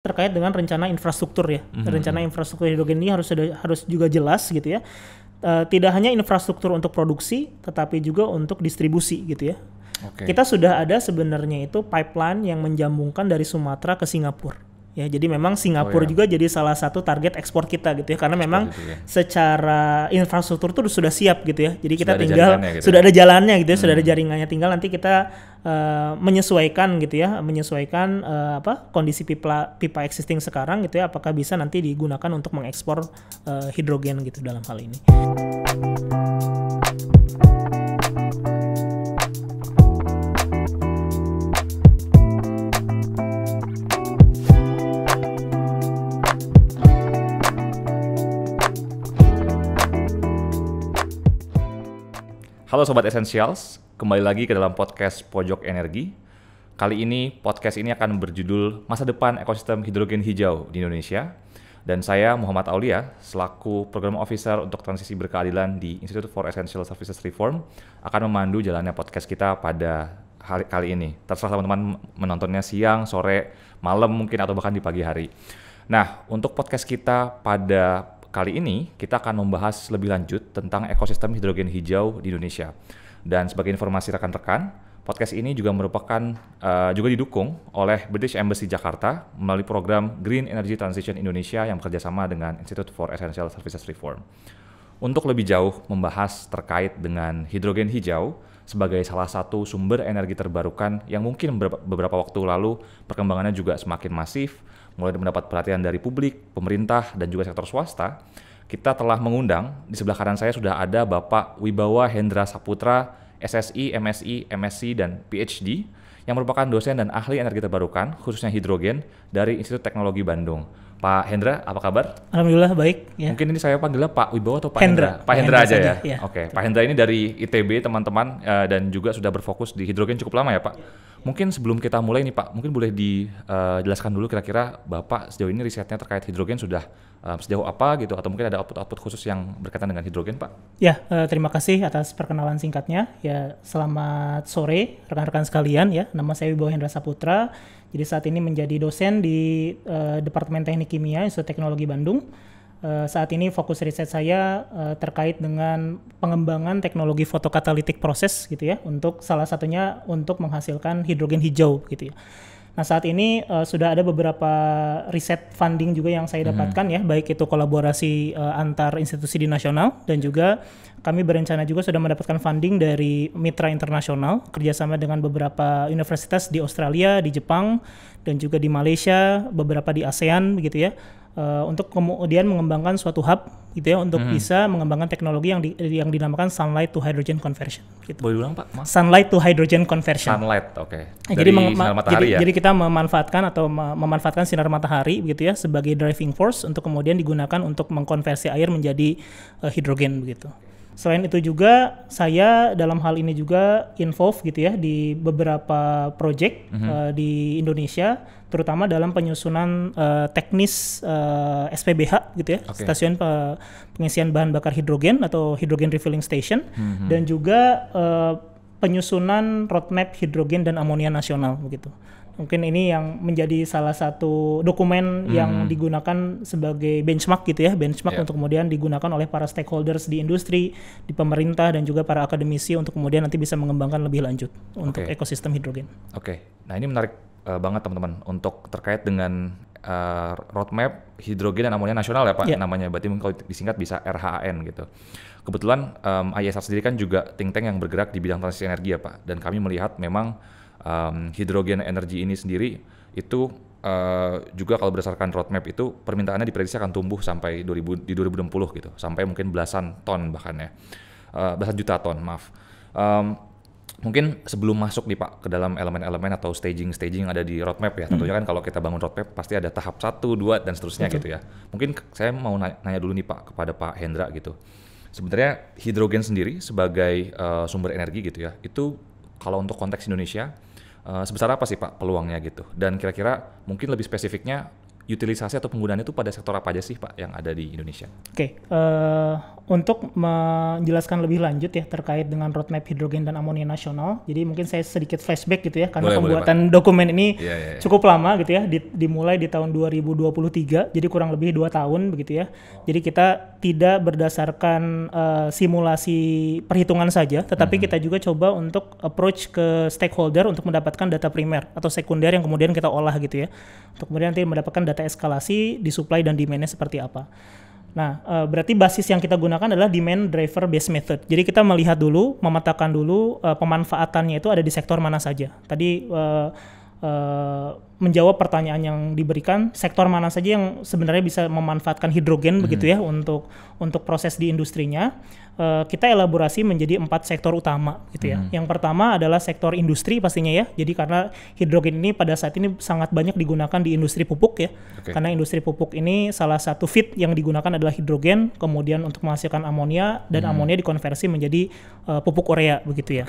terkait dengan rencana infrastruktur ya. Rencana infrastruktur hidrogen ini harus juga jelas gitu ya. Tidak hanya infrastruktur untuk produksi, tetapi juga untuk distribusi gitu ya. Kita sudah ada sebenarnya itu pipeline yang menjambungkan dari Sumatera ke Singapura. Ya, jadi memang Singapura juga jadi salah satu target ekspor kita gitu ya, karena memang secara infrastruktur itu sudah siap gitu ya. Jadi kita tinggal sudah ada jalannya gitu ya, sudah ada jaringannya, tinggal nanti kita menyesuaikan gitu ya, kondisi pipa existing sekarang gitu ya, apakah bisa nanti digunakan untuk mengekspor hidrogen gitu dalam hal ini. Halo Sobat Essentials, kembali lagi ke dalam podcast Pojok Energi. Kali ini podcast ini akan berjudul Masa Depan Ekosistem Hidrogen Hijau di Indonesia. Dan saya Muhammad Aulia, selaku Program Officer untuk Transisi Berkeadilan di Institute for Essential Services Reform, akan memandu jalannya podcast kita pada kali ini. Terserah teman-teman menontonnya siang, sore, malam mungkin, atau bahkan di pagi hari. Nah, untuk podcast kita pada kali ini kita akan membahas lebih lanjut tentang ekosistem hidrogen hijau di Indonesia. Dan sebagai informasi rekan-rekan, podcast ini juga juga didukung oleh British Embassy Jakarta melalui program Green Energy Transition Indonesia yang bekerjasama dengan Institute for Essential Services Reform. Untuk lebih jauh membahas terkait dengan hidrogen hijau sebagai salah satu sumber energi terbarukan yang mungkin beberapa waktu lalu perkembangannya juga semakin masif, mulai mendapat perhatian dari publik, pemerintah, dan juga sektor swasta, kita telah mengundang, di sebelah kanan saya sudah ada Bapak Wibawa Hendra Saputra, SSI, MSI, MSc, dan PhD, yang merupakan dosen dan ahli energi terbarukan, khususnya hidrogen, dari Institut Teknologi Bandung. Pak Hendra, apa kabar? Alhamdulillah baik. Ya. Mungkin ini saya panggilnya Pak Wibawa atau Pak Hendra? Pak Hendra aja ya? Ya. Oke, Pak Hendra ini dari ITB teman-teman, dan juga sudah berfokus di hidrogen cukup lama ya Pak? Mungkin sebelum kita mulai nih Pak, mungkin boleh dijelaskan dulu kira-kira Bapak sejauh ini risetnya terkait hidrogen sudah sejauh apa gitu, atau mungkin ada output khusus yang berkaitan dengan hidrogen Pak? Ya, terima kasih atas perkenalan singkatnya. Ya, selamat sore rekan-rekan sekalian ya. Nama saya Wibawa Hendra Saputra. Jadi saat ini menjadi dosen di Departemen Teknik Kimia Institut Teknologi Bandung. Saat ini fokus riset saya terkait dengan pengembangan teknologi fotokatalitik proses gitu ya, untuk salah satunya untuk menghasilkan hidrogen hijau gitu ya. Nah saat ini sudah ada beberapa riset funding juga yang saya dapatkan ya, baik itu kolaborasi antar institusi di nasional, dan juga kami berencana juga sudah mendapatkan funding dari mitra internasional, kerjasama dengan beberapa universitas di Australia, di Jepang, dan juga di Malaysia, beberapa di ASEAN begitu ya. Untuk kemudian mengembangkan suatu hub gitu ya, untuk bisa mengembangkan teknologi yang dinamakan sunlight to hydrogen conversion gitu. Boleh ulang Pak? Sunlight to hydrogen conversion. Sunlight, oke. Jadi sinar matahari ya. Jadi kita memanfaatkan sinar matahari begitu ya sebagai driving force untuk kemudian digunakan untuk mengkonversi air menjadi hidrogen begitu. Selain itu juga saya dalam hal ini juga involve gitu ya di beberapa project di Indonesia, terutama dalam penyusunan teknis SPBH gitu ya, stasiun pengisian bahan bakar hidrogen atau hydrogen refilling station, dan juga penyusunan roadmap hidrogen dan amonia nasional begitu. Mungkin ini yang menjadi salah satu dokumen yang digunakan sebagai benchmark gitu ya, untuk kemudian digunakan oleh para stakeholders di industri, di pemerintah, dan juga para akademisi untuk kemudian nanti bisa mengembangkan lebih lanjut untuk ekosistem hidrogen. Nah ini menarik banget teman-teman untuk terkait dengan roadmap hidrogen dan amonia nasional ya Pak, namanya, berarti kalau disingkat bisa RHAN gitu. Kebetulan IESR sendiri kan juga think tank yang bergerak di bidang transisi energi ya Pak, dan kami melihat memang hidrogen energi ini sendiri itu juga kalau berdasarkan roadmap itu permintaannya diprediksi akan tumbuh sampai di 2060 gitu, sampai mungkin belasan ton bahkan ya, belasan juta ton maaf. Mungkin sebelum masuk nih Pak ke dalam elemen-elemen atau staging ada di roadmap ya, tentunya kan kalau kita bangun roadmap pasti ada tahap 1, 2 dan seterusnya gitu ya. Mungkin saya mau nanya dulu nih Pak kepada Pak Hendra gitu. Sebenarnya hidrogen sendiri sebagai sumber energi gitu ya, itu kalau untuk konteks Indonesia sebesar apa sih Pak peluangnya gitu? Dan kira-kira mungkin lebih spesifiknya utilisasi atau penggunaannya itu pada sektor apa aja sih Pak yang ada di Indonesia? Oke, untuk menjelaskan lebih lanjut ya terkait dengan roadmap hidrogen dan amonia nasional, jadi mungkin saya sedikit flashback gitu ya, karena pembuatan dokumen ini cukup lama gitu ya, dimulai di tahun 2023, jadi kurang lebih 2 tahun begitu ya. Jadi kita tidak berdasarkan simulasi perhitungan saja, tetapi kita juga coba untuk approach ke stakeholder untuk mendapatkan data primer atau sekunder yang kemudian kita olah gitu ya, untuk kemudian nanti mendapatkan data eskalasi di supply dan demand-nya seperti apa. Nah, berarti basis yang kita gunakan adalah demand driver based method. Jadi kita melihat dulu, memetakan dulu pemanfaatannya itu ada di sektor mana saja. Tadi menjawab pertanyaan yang diberikan, sektor mana saja yang sebenarnya bisa memanfaatkan hidrogen begitu ya untuk proses di industrinya. Kita elaborasi menjadi 4 sektor utama gitu ya. Yang pertama adalah sektor industri pastinya ya. Jadi karena hidrogen ini pada saat ini sangat banyak digunakan di industri pupuk ya. Karena industri pupuk ini salah satu feed yang digunakan adalah hidrogen, kemudian untuk menghasilkan amonia dan amonia dikonversi menjadi pupuk urea begitu ya.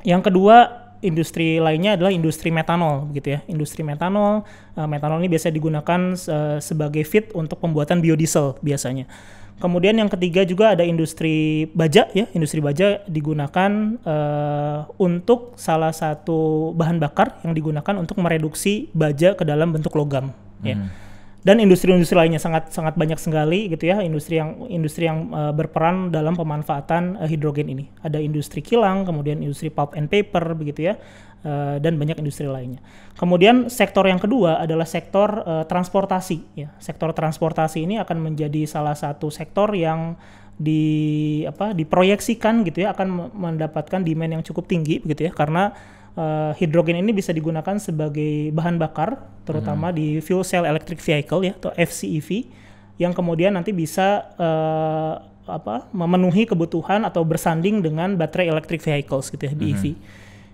Yang kedua, industri lainnya adalah industri metanol gitu ya. Industri metanol, metanol ini biasa digunakan sebagai feed untuk pembuatan biodiesel biasanya. Kemudian yang ketiga juga ada industri baja ya. Industri baja digunakan untuk salah satu bahan bakar yang digunakan untuk mereduksi baja ke dalam bentuk logam ya. Dan industri-industri lainnya sangat banyak sekali gitu ya, industri yang berperan dalam pemanfaatan hidrogen ini. Ada industri kilang, kemudian industri pulp and paper begitu ya, dan banyak industri lainnya. Kemudian sektor yang kedua adalah sektor transportasi ya. Sektor transportasi ini akan menjadi salah satu sektor yang diproyeksikan gitu ya, akan mendapatkan demand yang cukup tinggi begitu ya, karena hidrogen ini bisa digunakan sebagai bahan bakar terutama di fuel cell electric vehicle ya atau FCEV yang kemudian nanti bisa memenuhi kebutuhan atau bersanding dengan baterai electric vehicles gitu ya, BEV.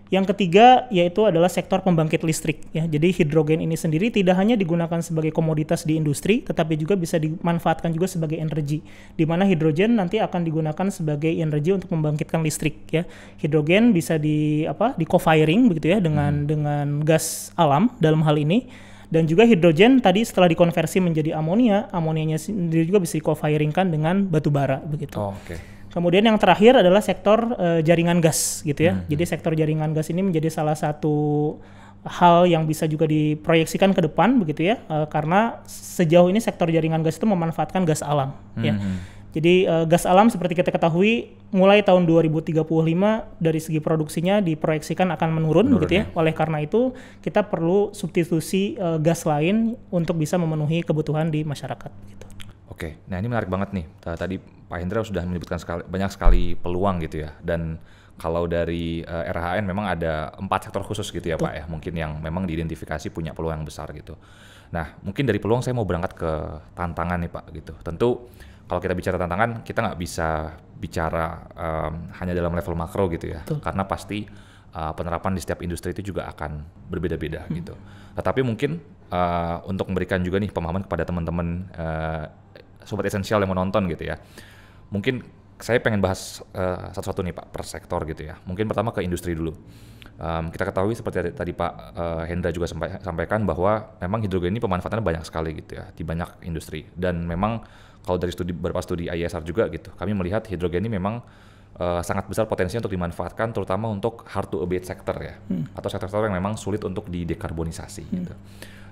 Yang ketiga yaitu adalah sektor pembangkit listrik ya. Jadi hidrogen ini sendiri tidak hanya digunakan sebagai komoditas di industri, tetapi juga bisa dimanfaatkan juga sebagai energi. Di mana hidrogen nanti akan digunakan sebagai energi untuk membangkitkan listrik ya. Hidrogen bisa di co-firing begitu ya dengan gas alam dalam hal ini. Dan juga hidrogen tadi setelah dikonversi menjadi amonianya sendiri juga bisa di co-firingkan dengan batu bara begitu. Kemudian yang terakhir adalah sektor jaringan gas gitu ya. Jadi sektor jaringan gas ini menjadi salah satu hal yang bisa juga diproyeksikan ke depan begitu ya, karena sejauh ini sektor jaringan gas itu memanfaatkan gas alam ya. Jadi gas alam seperti kita ketahui mulai tahun 2035 dari segi produksinya diproyeksikan akan menurun begitu ya. Oleh karena itu kita perlu substitusi gas lain untuk bisa memenuhi kebutuhan di masyarakat gitu. Oke, nah ini menarik banget nih. Tadi Pak Hendra sudah menyebutkan banyak sekali peluang gitu ya. Dan kalau dari RHN memang ada 4 sektor khusus gitu ya Pak ya. Mungkin yang memang diidentifikasi punya peluang yang besar gitu. Nah mungkin dari peluang saya mau berangkat ke tantangan nih Pak gitu. Tentu kalau kita bicara tantangan kita nggak bisa bicara hanya dalam level makro gitu ya. Karena pasti penerapan di setiap industri itu juga akan berbeda-beda gitu. Tetapi mungkin untuk memberikan juga nih pemahaman kepada teman-teman Sobat Esensial yang menonton gitu ya. Mungkin saya pengen bahas satu-satu nih Pak per sektor gitu ya. Mungkin pertama ke industri dulu. Kita ketahui seperti tadi Pak Hendra juga sampaikan bahwa memang hidrogen ini pemanfaatannya banyak sekali gitu ya di banyak industri. Dan memang kalau dari beberapa studi IESR juga gitu, kami melihat hidrogen ini memang sangat besar potensinya untuk dimanfaatkan terutama untuk hard to abate sector ya, atau sektor-sektor yang memang sulit untuk didekarbonisasi gitu.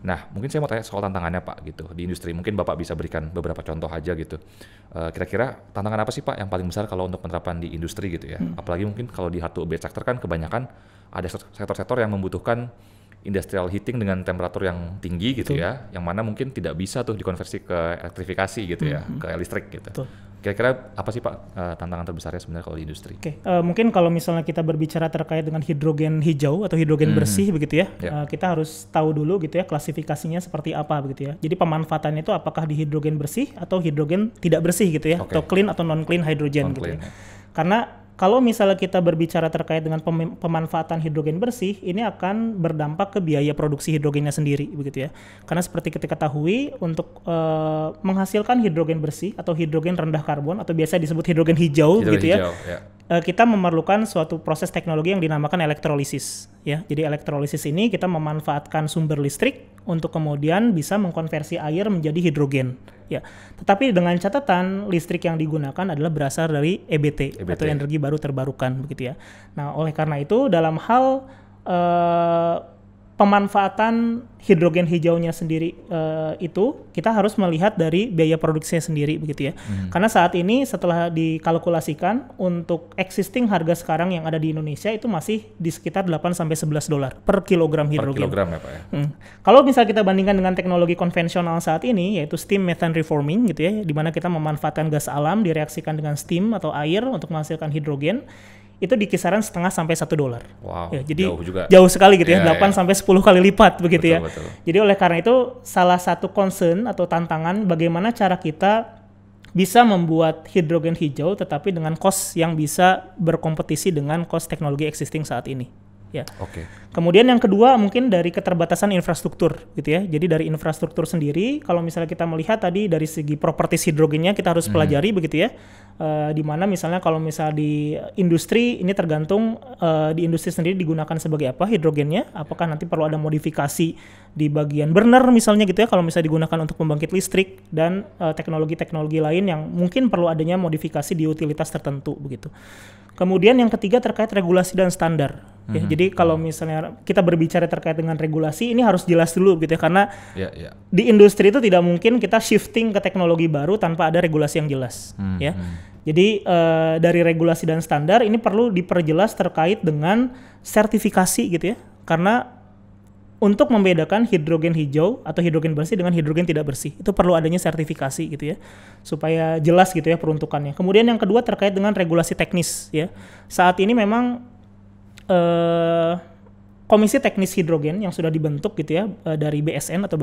Nah mungkin saya mau tanya soal tantangannya Pak gitu di industri, mungkin Bapak bisa berikan beberapa contoh aja gitu. Kira-kira tantangan apa sih Pak yang paling besar kalau untuk penerapan di industri gitu ya, apalagi mungkin kalau di hard to abate sector kan kebanyakan ada sektor-sektor yang membutuhkan industrial heating dengan temperatur yang tinggi gitu ya, yang mana mungkin tidak bisa tuh dikonversi ke elektrifikasi gitu ya, ke listrik gitu. Kira-kira apa sih Pak tantangan terbesarnya sebenarnya kalau di industri? Mungkin kalau misalnya kita berbicara terkait dengan hidrogen hijau atau hidrogen bersih begitu ya, kita harus tahu dulu gitu ya klasifikasinya seperti apa begitu ya. Jadi pemanfaatannya itu apakah di hidrogen bersih atau hidrogen tidak bersih gitu ya, atau clean atau non clean hydrogen gitu ya. Karena kalau misalnya kita berbicara terkait dengan pemanfaatan hidrogen bersih, ini akan berdampak ke biaya produksi hidrogennya sendiri, begitu ya. Karena seperti kita ketahui, untuk menghasilkan hidrogen bersih atau hidrogen rendah karbon atau biasa disebut hidrogen hijau, gitu ya. kita memerlukan suatu proses teknologi yang dinamakan elektrolisis ya. Jadi elektrolisis ini kita memanfaatkan sumber listrik untuk kemudian bisa mengkonversi air menjadi hidrogen ya. Tetapi dengan catatan listrik yang digunakan adalah berasal dari EBT. Atau energi baru terbarukan begitu ya. Nah, oleh karena itu dalam hal pemanfaatan hidrogen hijaunya sendiri itu kita harus melihat dari biaya produksinya sendiri begitu ya. Karena saat ini setelah dikalkulasikan untuk existing harga sekarang yang ada di Indonesia itu masih di sekitar 8 sampai 11 dolar per kilogram hidrogen. Per kilogram ya Pak ya. Kalau misal kita bandingkan dengan teknologi konvensional saat ini yaitu steam methane reforming gitu ya, di mana kita memanfaatkan gas alam direaksikan dengan steam atau air untuk menghasilkan hidrogen, itu di kisaran setengah sampai $1. Wow, ya, jadi jauh juga. Jauh sekali gitu ya, 8 sampai 10 kali lipat begitu ya. Betul. Jadi oleh karena itu salah satu concern atau tantangan bagaimana cara kita bisa membuat hidrogen hijau tetapi dengan cost yang bisa berkompetisi dengan cost teknologi existing saat ini. Ya. Kemudian yang kedua mungkin dari keterbatasan infrastruktur gitu ya. Jadi dari infrastruktur sendiri kalau misalnya kita melihat tadi dari segi properties hidrogennya kita harus pelajari begitu ya. Di mana misalnya kalau misal di industri ini tergantung di industri sendiri digunakan sebagai apa hidrogennya, apakah nanti perlu ada modifikasi di bagian burner misalnya gitu ya kalau misalnya digunakan untuk pembangkit listrik dan teknologi-teknologi lain yang mungkin perlu adanya modifikasi di utilitas tertentu begitu. Kemudian yang ketiga terkait regulasi dan standar. Ya, jadi kalau misalnya kita berbicara terkait dengan regulasi ini harus jelas dulu gitu ya karena di industri itu tidak mungkin kita shifting ke teknologi baru tanpa ada regulasi yang jelas ya. Jadi dari regulasi dan standar ini perlu diperjelas terkait dengan sertifikasi gitu ya. Karena untuk membedakan hidrogen hijau atau hidrogen bersih dengan hidrogen tidak bersih itu perlu adanya sertifikasi gitu ya supaya jelas gitu ya peruntukannya. Kemudian yang kedua terkait dengan regulasi teknis ya. Saat ini memang Komisi Teknis Hidrogen yang sudah dibentuk gitu ya dari BSN atau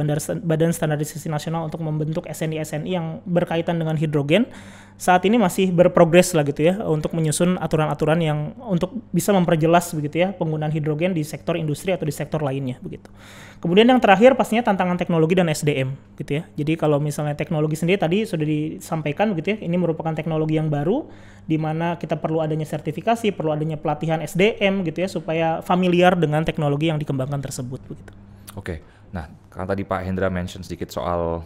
Badan Standarisasi Nasional untuk membentuk SNI-SNI yang berkaitan dengan hidrogen saat ini masih berprogres lah gitu ya untuk menyusun aturan-aturan yang untuk bisa memperjelas begitu ya penggunaan hidrogen di sektor industri atau di sektor lainnya begitu. Kemudian yang terakhir pastinya tantangan teknologi dan SDM gitu ya. Jadi kalau misalnya teknologi sendiri tadi sudah disampaikan gitu ya, ini merupakan teknologi yang baru di mana kita perlu adanya sertifikasi, perlu adanya pelatihan SDM gitu ya supaya familiar dengan teknologi yang dikembangkan tersebut begitu. Oke. Nah, karena tadi Pak Hendra mention sedikit soal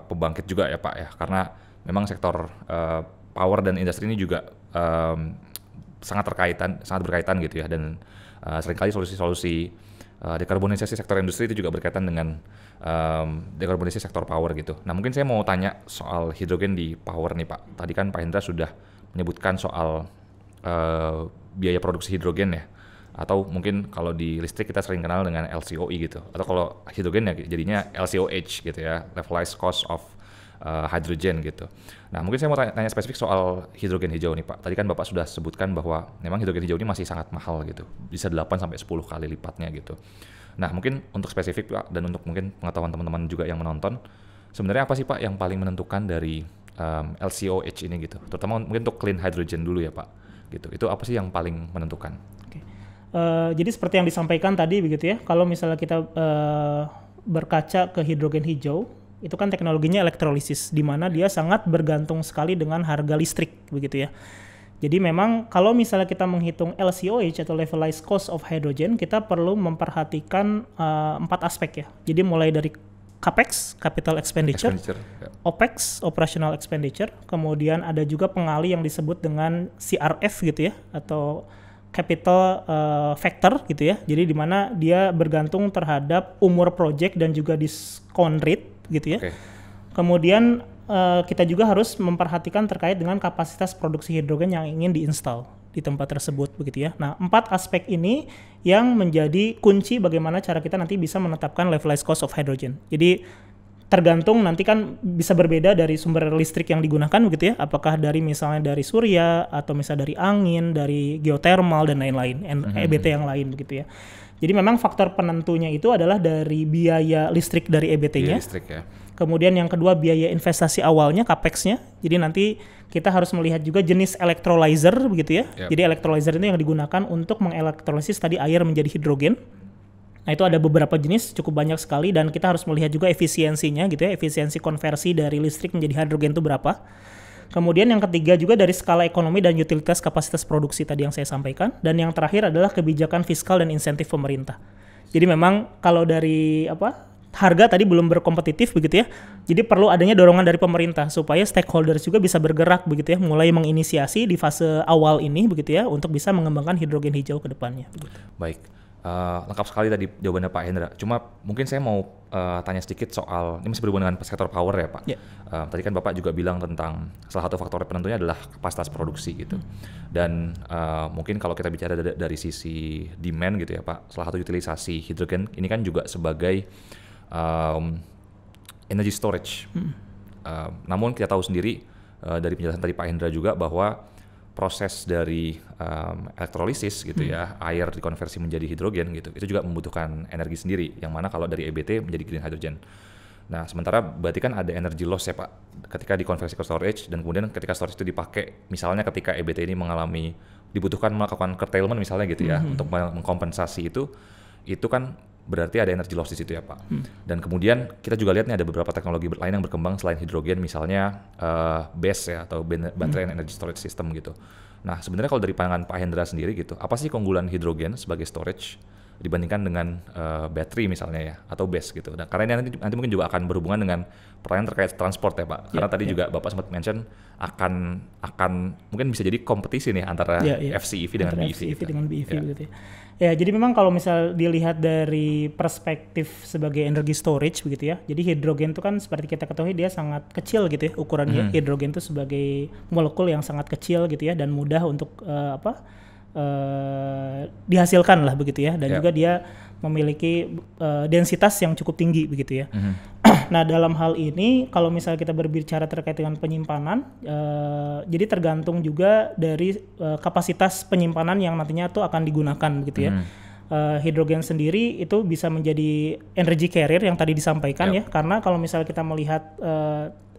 pembangkit juga ya Pak ya, karena memang sektor power dan industri ini juga sangat berkaitan gitu ya, dan seringkali solusi-solusi dekarbonisasi sektor industri itu juga berkaitan dengan dekarbonisasi sektor power gitu. Nah mungkin saya mau tanya soal hidrogen di power nih Pak. Tadi kan Pak Hendra sudah menyebutkan soal biaya produksi hidrogen ya, atau mungkin kalau di listrik kita sering kenal dengan LCOE gitu, atau kalau hidrogen ya jadinya LCOH gitu ya, levelized cost of hydrogen gitu. Nah mungkin saya mau tanya spesifik soal hidrogen hijau nih Pak. Tadi kan Bapak sudah sebutkan bahwa memang hidrogen hijau ini masih sangat mahal gitu, bisa 8-10 kali lipatnya gitu. Nah mungkin untuk spesifik Pak, dan untuk mungkin pengetahuan teman-teman juga yang menonton, sebenarnya apa sih Pak yang paling menentukan dari LCOH ini gitu, terutama mungkin untuk clean hydrogen dulu ya Pak gitu, itu apa sih yang paling menentukan? Jadi seperti yang disampaikan tadi begitu ya, kalau misalnya kita berkaca ke hidrogen hijau, itu kan teknologinya elektrolisis, di mana dia sangat bergantung sekali dengan harga listrik begitu ya. Jadi memang kalau misalnya kita menghitung LCOH atau levelized cost of hydrogen, kita perlu memperhatikan 4 aspek ya. Jadi mulai dari CAPEX, capital expenditure, OPEX, operational expenditure, kemudian ada juga pengali yang disebut dengan CRF gitu ya, atau capital factor gitu ya. Jadi di mana dia bergantung terhadap umur project dan juga discount rate gitu ya. Kemudian kita juga harus memperhatikan terkait dengan kapasitas produksi hidrogen yang ingin diinstal di tempat tersebut begitu ya. Nah, 4 aspek ini yang menjadi kunci bagaimana cara kita nanti bisa menetapkan levelized cost of hydrogen. Jadi tergantung nanti kan bisa berbeda dari sumber listrik yang digunakan begitu ya. Apakah dari misalnya dari surya atau misalnya dari angin, dari geothermal dan lain-lain, EBT yang lain begitu ya. Jadi memang faktor penentunya itu adalah dari biaya listrik dari EBT-nya. Listrik ya. Kemudian yang kedua biaya investasi awalnya, CAPEX-nya. Jadi nanti kita harus melihat juga jenis electrolyzer begitu ya. Jadi electrolyzer itu yang digunakan untuk mengelektrolisis tadi air menjadi hidrogen. Nah itu ada beberapa jenis, cukup banyak sekali, dan kita harus melihat juga efisiensinya gitu ya, efisiensi konversi dari listrik menjadi hidrogen itu berapa. Kemudian yang ketiga juga dari skala ekonomi dan utilitas kapasitas produksi tadi yang saya sampaikan. Dan yang terakhir adalah kebijakan fiskal dan insentif pemerintah. Jadi memang kalau dari harga tadi belum berkompetitif begitu ya. Jadi perlu adanya dorongan dari pemerintah supaya stakeholders juga bisa bergerak begitu ya, mulai menginisiasi di fase awal ini begitu ya untuk bisa mengembangkan hidrogen hijau ke depannya. Begitu. Baik. Lengkap sekali tadi jawabannya Pak Hendra. Cuma mungkin saya mau tanya sedikit soal, ini masih berhubungan dengan sektor power ya Pak. Yeah. Tadi kan Bapak juga bilang tentang salah satu faktor penentunya adalah kapasitas produksi gitu. Dan mungkin kalau kita bicara dari sisi demand gitu ya Pak, salah satu utilisasi hidrogen ini kan juga sebagai energy storage. Namun kita tahu sendiri dari penjelasan tadi Pak Hendra juga bahwa proses dari elektrolisis gitu ya, air dikonversi menjadi hidrogen gitu, itu juga membutuhkan energi sendiri, yang mana kalau dari EBT menjadi green hydrogen. Nah, sementara berarti kan ada energy loss ya Pak, ketika dikonversi ke storage, dan kemudian ketika storage itu dipakai, misalnya ketika EBT ini dibutuhkan melakukan curtailment misalnya gitu ya, untuk mengkompensasi itu kan berarti ada energy loss di situ ya Pak. Dan kemudian kita juga lihat nih ada beberapa teknologi lain yang berkembang selain hidrogen, misalnya BESS ya, atau Battery Energy Storage System gitu. Nah sebenarnya kalau dari pandangan Pak Hendra sendiri gitu, apa sih keunggulan hidrogen sebagai storage dibandingkan dengan battery misalnya ya, atau BESS gitu. Dan karena ini nanti mungkin juga akan berhubungan dengan pertanyaan terkait transport ya Pak. Karena tadi juga Bapak sempat mention akan mungkin bisa jadi kompetisi nih antara FCEV dengan BEV. FCEV dengan BEV gitu ya. Ya, jadi memang kalau misal dilihat dari perspektif sebagai energy storage begitu ya. Jadi hidrogen itu kan seperti kita ketahui dia sangat kecil gitu ya ukurannya. Hidrogen itu sebagai molekul yang sangat kecil gitu ya dan mudah untuk dihasilkan lah begitu ya. Dan juga dia memiliki densitas yang cukup tinggi begitu ya. Nah, dalam hal ini kalau misalnya kita berbicara terkait dengan penyimpanan, jadi tergantung juga dari kapasitas penyimpanan yang nantinya tuh akan digunakan begitu ya. Hidrogen sendiri itu bisa menjadi energy carrier yang tadi disampaikan ya, karena kalau misalnya kita melihat,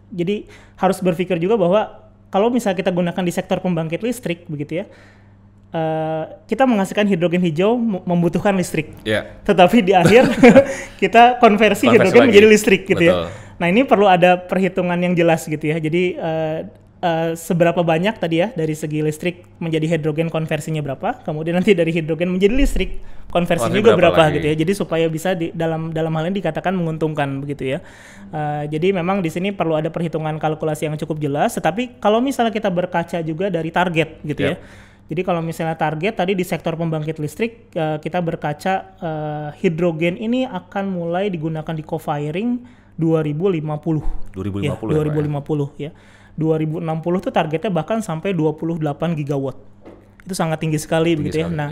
jadi harus berpikir juga bahwa kalau misalnya kita gunakan di sektor pembangkit listrik begitu ya, kita menghasilkan hidrogen hijau membutuhkan listrik, tetapi di akhir kita konversi hidrogen menjadi listrik gitu. Betul. Ya. Nah ini perlu ada perhitungan yang jelas gitu ya. Jadi seberapa banyak tadi ya dari segi listrik menjadi hidrogen konversinya berapa, kemudian nanti dari hidrogen menjadi listrik konversinya juga berapa gitu ya. Jadi supaya bisa dalam hal ini dikatakan menguntungkan begitu ya. Jadi memang di sini perlu ada perhitungan kalkulasi yang cukup jelas. Tetapi kalau misalnya kita berkaca juga dari target gitu ya. Jadi kalau misalnya target tadi di sektor pembangkit listrik, kita berkaca hidrogen ini akan mulai digunakan di co-firing 2050. 2050 ya. 2060 tuh targetnya bahkan sampai 28 gigawatt. Itu sangat tinggi sekali begitu ya. Nah,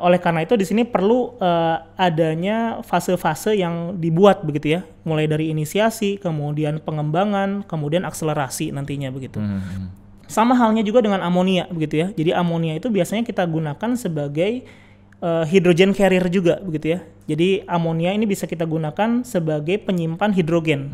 oleh karena itu di sini perlu adanya fase-fase yang dibuat begitu ya. Mulai dari inisiasi, kemudian pengembangan, kemudian akselerasi nantinya begitu. Sama halnya juga dengan amonia begitu ya. Jadi amonia itu biasanya kita gunakan sebagai hydrogen carrier juga begitu ya. Jadi amonia ini bisa kita gunakan sebagai penyimpan hidrogen.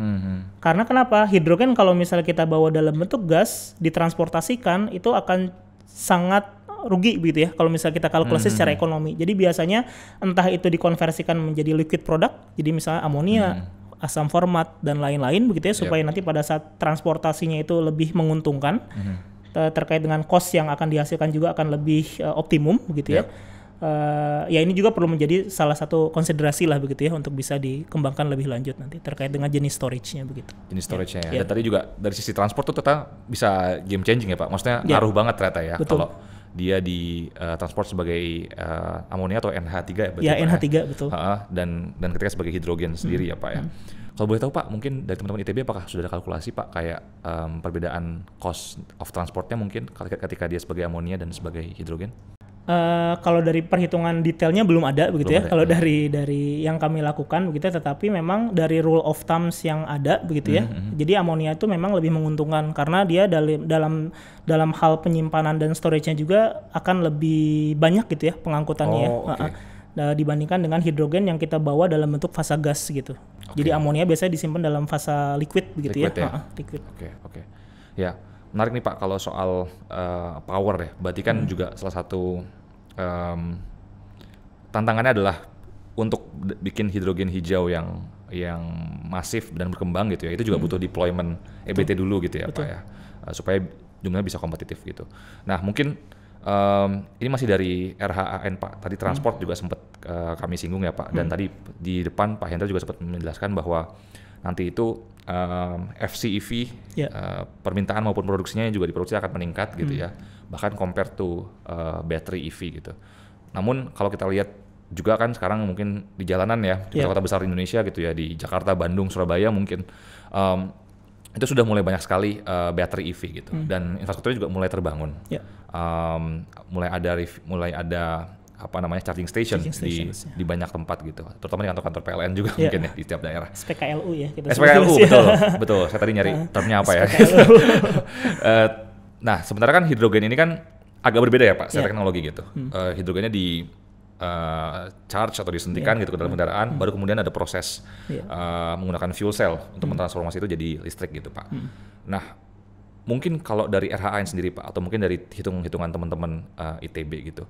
Karena kenapa? Hidrogen kalau misalnya kita bawa dalam bentuk gas, ditransportasikan itu akan sangat rugi begitu ya kalau misalnya kita kalkulasi secara ekonomi. Jadi biasanya entah itu dikonversikan menjadi liquid product, jadi misalnya amonia, asam format dan lain-lain begitu ya, supaya nanti pada saat transportasinya itu lebih menguntungkan, terkait dengan cost yang akan dihasilkan juga akan lebih optimum begitu ya. Ya ini juga perlu menjadi salah satu konsiderasi lah begitu ya untuk bisa dikembangkan lebih lanjut nanti terkait dengan jenis storage-nya begitu. Jenis storage-nya ya. Dan tadi juga dari sisi transport tuh ternyata bisa game changing ya Pak. Maksudnya ngaruh banget ternyata ya. Kalau dia di transport sebagai amonia atau NH3 ya betul. Ya NH3 betul. Dan ketika sebagai hidrogen sendiri ya Pak ya. Kalau boleh tahu Pak, mungkin dari teman-teman ITB apakah sudah ada kalkulasi Pak kayak perbedaan cost of transportnya mungkin ketika dia sebagai amonia dan sebagai hidrogen? Kalau dari perhitungan detailnya belum ada begitu ya. Kalau dari yang kami lakukan begitu, tetapi memang dari rule of thumbs yang ada begitu ya. Jadi amonia itu memang lebih menguntungkan karena dia dalam hal penyimpanan dan storage-nya juga akan lebih banyak gitu ya pengangkutannya. Dibandingkan dengan hidrogen yang kita bawa dalam bentuk fasa gas gitu. Jadi amonia biasanya disimpan dalam fasa liquid begitu liquid ya. Liquid. Oke. Ya. Menarik nih Pak kalau soal power ya, berarti kan juga salah satu tantangannya adalah untuk bikin hidrogen hijau yang masif dan berkembang gitu ya, itu juga butuh deployment EBT dulu gitu ya Pak ya. supaya jumlahnya bisa kompetitif gitu. Nah mungkin ini masih dari RHAN Pak, tadi transport juga sempat kami singgung ya Pak, dan tadi di depan Pak Hendra juga sempat menjelaskan bahwa nanti itu FCEV permintaan maupun produksinya juga diproduksi akan meningkat gitu ya, bahkan compare to battery EV gitu. Namun kalau kita lihat juga kan sekarang mungkin di jalanan ya, di kota besar di Indonesia gitu ya, di Jakarta, Bandung, Surabaya mungkin itu sudah mulai banyak sekali battery EV gitu, dan infrastrukturnya juga mulai terbangun. Mulai ada apa namanya charging station di banyak tempat gitu, terutama di kantor-kantor PLN juga mungkin ya di setiap daerah. SPKLU ya kita SPKLU betul. Saya tadi nyari termnya apa ya. Nah sebenarnya kan hidrogen ini kan agak berbeda ya Pak, secara teknologi gitu. Hidrogennya di charge atau disuntikan gitu ke dalam kendaraan, baru kemudian ada proses menggunakan fuel cell untuk mentransformasi itu jadi listrik gitu Pak. Nah mungkin kalau dari RHAN sendiri Pak, atau mungkin dari hitungan teman-teman ITB gitu,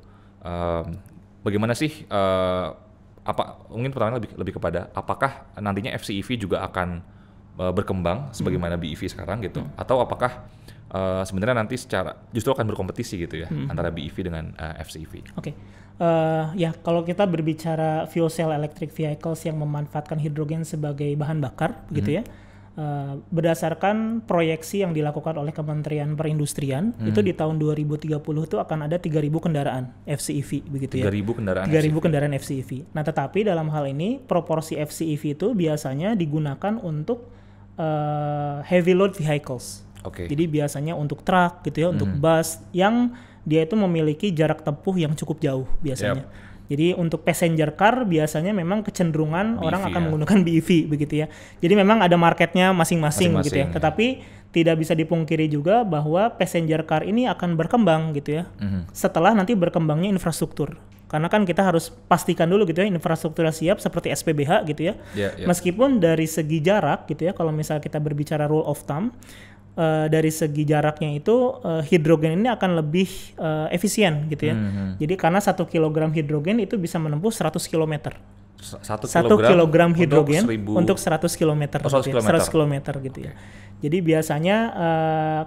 bagaimana sih mungkin pertanyaan lebih kepada apakah nantinya FCEV juga akan berkembang sebagaimana BEV sekarang gitu, atau apakah sebenarnya nanti justru akan berkompetisi gitu ya antara BEV dengan FCEV. Oke. Ya kalau kita berbicara fuel cell electric vehicles yang memanfaatkan hidrogen sebagai bahan bakar gitu ya, berdasarkan proyeksi yang dilakukan oleh Kementerian Perindustrian, itu di tahun 2030 itu akan ada 3.000 kendaraan FCEV begitu ya. 3.000 kendaraan 3.000 kendaraan FCEV. Nah, tetapi dalam hal ini proporsi FCEV itu biasanya digunakan untuk heavy load vehicles. Jadi biasanya untuk truk gitu ya, untuk bus yang dia itu memiliki jarak tempuh yang cukup jauh biasanya. Jadi untuk passenger car biasanya memang kecenderungan BEV, orang akan menggunakan BEV begitu ya. Jadi memang ada marketnya masing-masing gitu ya. Tetapi tidak bisa dipungkiri juga bahwa passenger car ini akan berkembang gitu ya. Setelah nanti berkembangnya infrastruktur. Karena kan kita harus pastikan dulu gitu ya infrastrukturnya siap seperti SPBH gitu ya. Meskipun dari segi jarak gitu ya, kalau misalnya kita berbicara rule of thumb, dari segi jaraknya itu hidrogen ini akan lebih efisien gitu ya. Jadi karena 1 kg hidrogen itu bisa menempuh 100 km. 1 kilogram hidrogen untuk 100 km. 100 km gitu ya. Jadi biasanya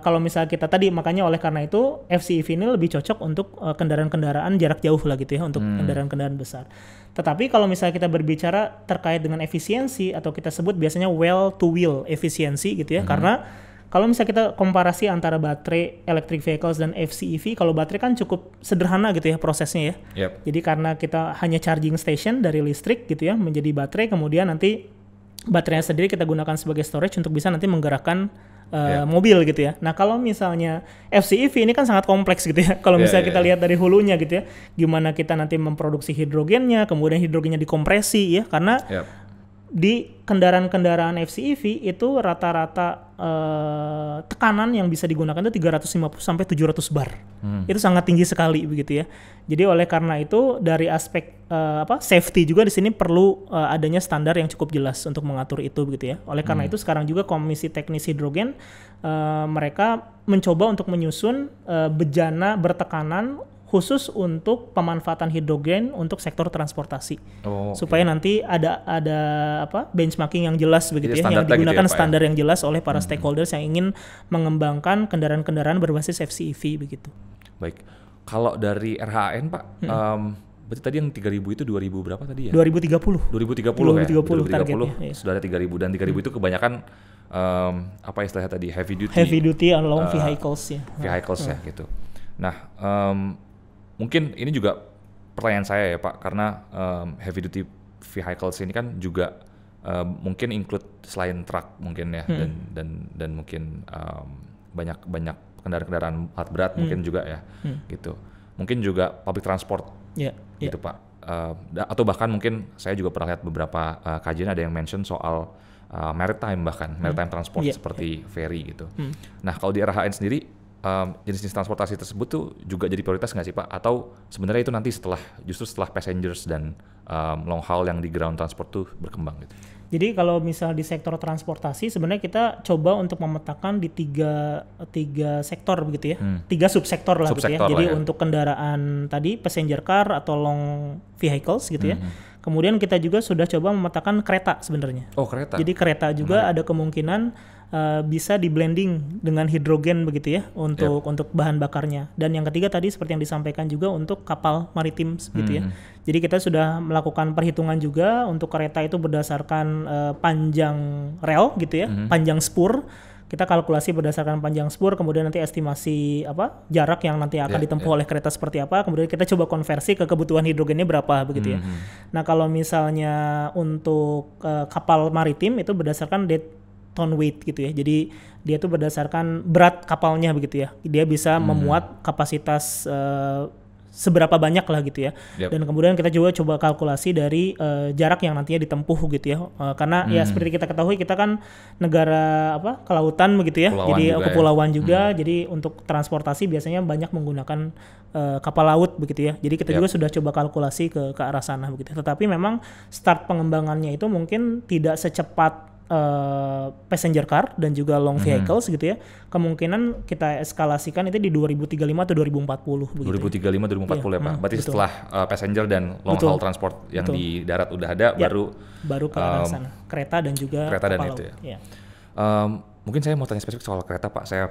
kalau misalnya kita tadi, makanya oleh karena itu FCEV ini lebih cocok untuk kendaraan-kendaraan jarak jauh lah gitu ya, untuk kendaraan-kendaraan besar. Tetapi kalau misalnya kita berbicara terkait dengan efisiensi, atau kita sebut biasanya well to wheel efisiensi gitu ya, karena kalau misalnya kita komparasi antara baterai electric vehicles dan FCEV, kalau baterai kan cukup sederhana gitu ya prosesnya ya. Jadi karena kita hanya charging station dari listrik gitu ya menjadi baterai, kemudian nanti baterainya sendiri kita gunakan sebagai storage untuk bisa nanti menggerakkan mobil gitu ya. Nah kalau misalnya FCEV ini kan sangat kompleks gitu ya. Kalau misalnya kita lihat dari hulunya gitu ya, gimana kita nanti memproduksi hidrogennya, kemudian hidrogennya dikompresi ya, karena di kendaraan-kendaraan FCEV itu rata-rata tekanan yang bisa digunakan itu 350 sampai 700 bar. Itu sangat tinggi sekali begitu ya. Jadi oleh karena itu dari aspek safety juga di sini perlu adanya standar yang cukup jelas untuk mengatur itu begitu ya. Oleh karena itu sekarang juga Komisi Teknis Hidrogen mereka mencoba untuk menyusun bejana bertekanan khusus untuk pemanfaatan hidrogen untuk sektor transportasi, supaya nanti ada benchmarking yang jelas begitu ya, yang digunakan gitu ya, standar yang jelas oleh para stakeholders yang ingin mengembangkan kendaraan-kendaraan berbasis FCEV begitu. Baik, kalau dari RHAN Pak, berarti tadi yang 3.000 itu 2.000 berapa tadi ya? 2030 ya? 2030 targetnya, sudah ada 3.000, dan 3.000 itu kebanyakan apa istilahnya tadi, heavy duty and long vehicles ya. Vehicles ya gitu. Nah, mungkin ini juga pertanyaan saya ya Pak, karena heavy duty vehicles ini kan juga mungkin include selain truk mungkin ya, dan mungkin banyak kendaraan alat berat mungkin juga ya, gitu. Mungkin juga public transport gitu Pak. Atau bahkan mungkin saya juga pernah lihat beberapa kajian ada yang mention soal maritime transport seperti ferry gitu. Nah kalau di RHAN sendiri, jenis-jenis transportasi tersebut tuh juga jadi prioritas nggak sih Pak? Atau sebenarnya itu nanti justru setelah passengers dan long haul yang di ground transport tuh berkembang gitu? Jadi kalau misal di sektor transportasi sebenarnya kita coba untuk memetakan di tiga sektor begitu ya, 3 subsektor lah gitu ya. Jadi untuk kendaraan tadi passenger car atau long vehicles gitu ya. Kemudian kita juga sudah coba memetakan kereta sebenarnya. Oh kereta. Jadi kereta juga ada kemungkinan bisa di blending dengan hidrogen begitu ya untuk bahan bakarnya. Dan yang ketiga tadi seperti yang disampaikan juga untuk kapal maritim gitu ya. Jadi kita sudah melakukan perhitungan juga untuk kereta itu berdasarkan panjang rel gitu ya, panjang spur. Kita kalkulasi berdasarkan panjang spur, kemudian nanti estimasi jarak yang nanti akan ditempuh oleh kereta seperti apa, kemudian kita coba konversi ke kebutuhan hidrogennya berapa begitu ya. Nah kalau misalnya untuk kapal maritim itu berdasarkan dead ton weight gitu ya, jadi dia itu berdasarkan berat kapalnya begitu ya, dia bisa memuat kapasitas seberapa banyak lah gitu ya. Dan kemudian kita juga coba kalkulasi dari jarak yang nantinya ditempuh gitu ya. Karena ya seperti kita ketahui kita kan negara kelautan begitu ya. Kepulauan jadi juga kepulauan juga. Jadi untuk transportasi biasanya banyak menggunakan kapal laut begitu ya. Jadi kita juga sudah coba kalkulasi ke arah sana begitu. Tetapi memang start pengembangannya itu mungkin tidak secepat passenger car dan juga long vehicles gitu ya. Kemungkinan kita eskalasikan itu di 2035 atau 2040 begitu. 2035 2040 ya Pak. Berarti setelah passenger dan long haul transport yang di darat udah ada baru ke arah sana. Kereta dan juga kereta kapal dan itu laut. ya. Mungkin saya mau tanya spesifik soal kereta Pak. Saya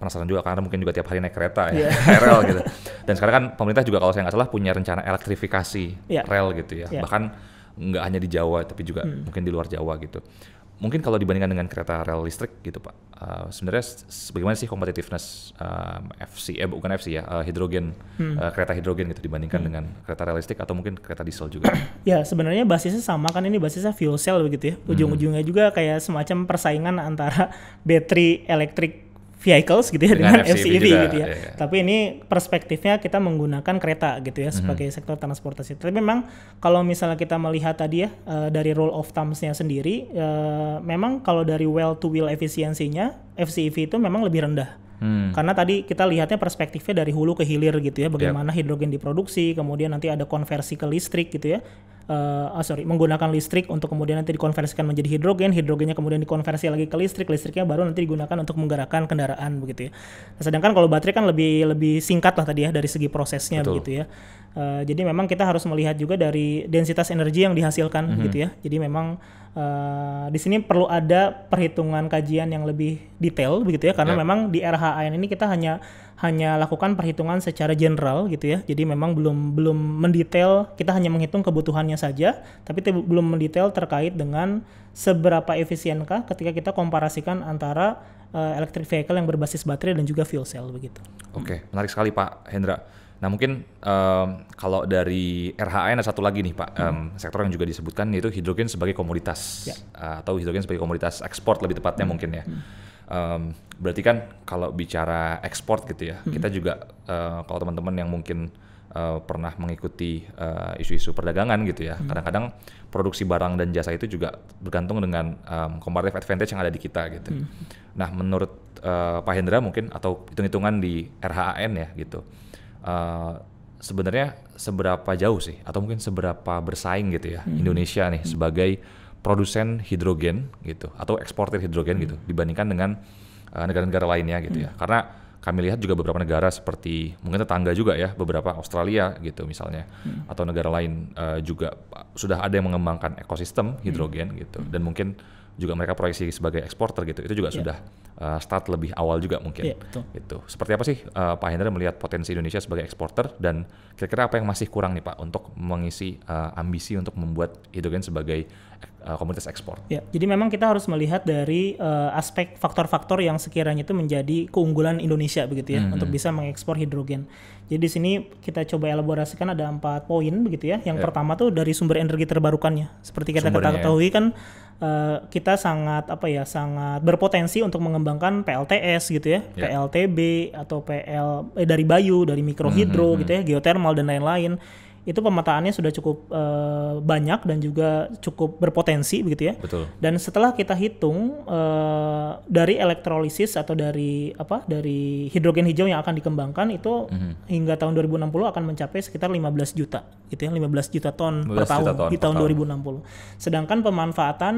penasaran juga karena mungkin juga tiap hari naik kereta ya, rel gitu. Dan sekarang kan pemerintah juga kalau saya nggak salah punya rencana elektrifikasi rel gitu ya. Bahkan nggak hanya di Jawa tapi juga mungkin di luar Jawa gitu. Mungkin kalau dibandingkan dengan kereta rel listrik gitu Pak, sebenarnya bagaimana sih competitiveness hidrogen, kereta hidrogen gitu dibandingkan dengan kereta rel listrik atau mungkin kereta diesel juga? Ya sebenarnya basisnya sama kan, ini basisnya fuel cell begitu ya. Ujung-ujungnya juga kayak semacam persaingan antara battery electric vehicles gitu ya dengan FCEV gitu ya. Tapi ini perspektifnya kita menggunakan kereta gitu ya sebagai sektor transportasi. Tapi memang kalau misalnya kita melihat tadi ya dari rule of thumbs-nya sendiri, memang kalau dari well to wheel efisiensinya FCEV itu memang lebih rendah. Karena tadi kita lihatnya perspektifnya dari hulu ke hilir gitu ya, bagaimana hidrogen diproduksi, kemudian nanti ada konversi ke listrik gitu ya. Menggunakan listrik untuk kemudian nanti dikonversikan menjadi hidrogen, hidrogennya kemudian dikonversi lagi ke listrik, listriknya baru nanti digunakan untuk menggerakkan kendaraan begitu ya. Nah, sedangkan kalau baterai kan lebih singkat lah tadi ya dari segi prosesnya begitu ya. Jadi memang kita harus melihat juga dari densitas energi yang dihasilkan gitu ya. Jadi memang di sini perlu ada perhitungan kajian yang lebih detail begitu ya, karena memang di RHAN ini kita hanya lakukan perhitungan secara general gitu ya. Jadi memang belum mendetail, kita hanya menghitung kebutuhannya saja, tapi belum mendetail terkait dengan seberapa efisienkah ketika kita komparasikan antara electric vehicle yang berbasis baterai dan juga fuel cell begitu. Oke, menarik sekali Pak Hendra. Nah mungkin kalau dari RHAN ada satu lagi nih Pak, sektor yang juga disebutkan yaitu hidrogen sebagai komoditas atau hidrogen sebagai komoditas ekspor lebih tepatnya mungkin ya. Berarti kan kalau bicara ekspor gitu ya, kita juga kalau teman-teman yang mungkin pernah mengikuti isu-isu perdagangan gitu ya, kadang-kadang produksi barang dan jasa itu juga bergantung dengan comparative advantage yang ada di kita gitu. Nah menurut Pak Hendra mungkin atau hitung-hitungan di RHAN ya gitu, sebenarnya seberapa jauh sih atau mungkin seberapa bersaing gitu ya Indonesia nih sebagai produsen hidrogen gitu atau eksportir hidrogen gitu dibandingkan dengan negara-negara lainnya gitu ya. Karena kami lihat juga beberapa negara seperti mungkin tetangga juga ya, beberapa Australia gitu misalnya atau negara lain juga sudah ada yang mengembangkan ekosistem hidrogen gitu dan mungkin juga mereka proyeksi sebagai eksporter gitu. Itu juga sudah start lebih awal juga mungkin. Gitu. Seperti apa sih Pak Hendra melihat potensi Indonesia sebagai eksporter dan kira-kira apa yang masih kurang nih Pak untuk mengisi ambisi untuk membuat hidrogen sebagai komoditas ekspor? Ya, jadi memang kita harus melihat dari aspek faktor-faktor yang sekiranya itu menjadi keunggulan Indonesia begitu ya untuk bisa mengekspor hidrogen. Jadi di sini kita coba elaborasikan ada 4 poin begitu ya. Yang pertama tuh dari sumber energi terbarukannya. Seperti kita ketahui kan kita sangat berpotensi untuk mengembangkan PLTS gitu ya, PLTB atau dari Bayu, dari mikrohidro gitu ya, geothermal dan lain-lain. Itu pemetaannya sudah cukup banyak dan juga cukup berpotensi begitu ya. Betul. Dan setelah kita hitung dari elektrolisis atau dari hidrogen hijau yang akan dikembangkan itu hingga tahun 2060 akan mencapai sekitar 15 juta gitu ya, 15 juta ton per tahun di tahun 2060. Sedangkan pemanfaatan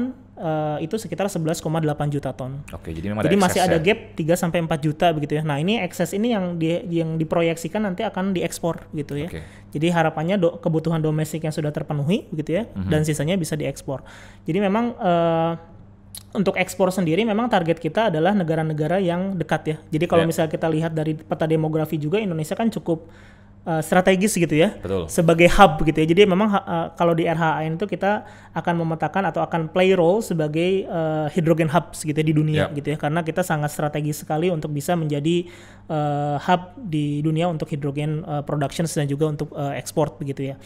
itu sekitar 11,8 juta ton. Oke, jadi masih ada gap 3 sampai 4 juta begitu ya. Nah, ini ekses ini yang diproyeksikan nanti akan diekspor gitu ya. Jadi harapannya kebutuhan domestik yang sudah terpenuhi begitu ya dan sisanya bisa diekspor. Jadi memang untuk ekspor sendiri memang target kita adalah negara-negara yang dekat ya. Jadi kalau misalnya kita lihat dari peta demografi juga Indonesia kan cukup strategis gitu ya. Betul. Sebagai hub gitu ya. Jadi memang kalau di RHAN itu kita akan memetakan atau akan play role sebagai hydrogen hubs gitu ya di dunia gitu ya. Karena kita sangat strategis sekali untuk bisa menjadi hub di dunia untuk hydrogen production dan juga untuk ekspor begitu ya.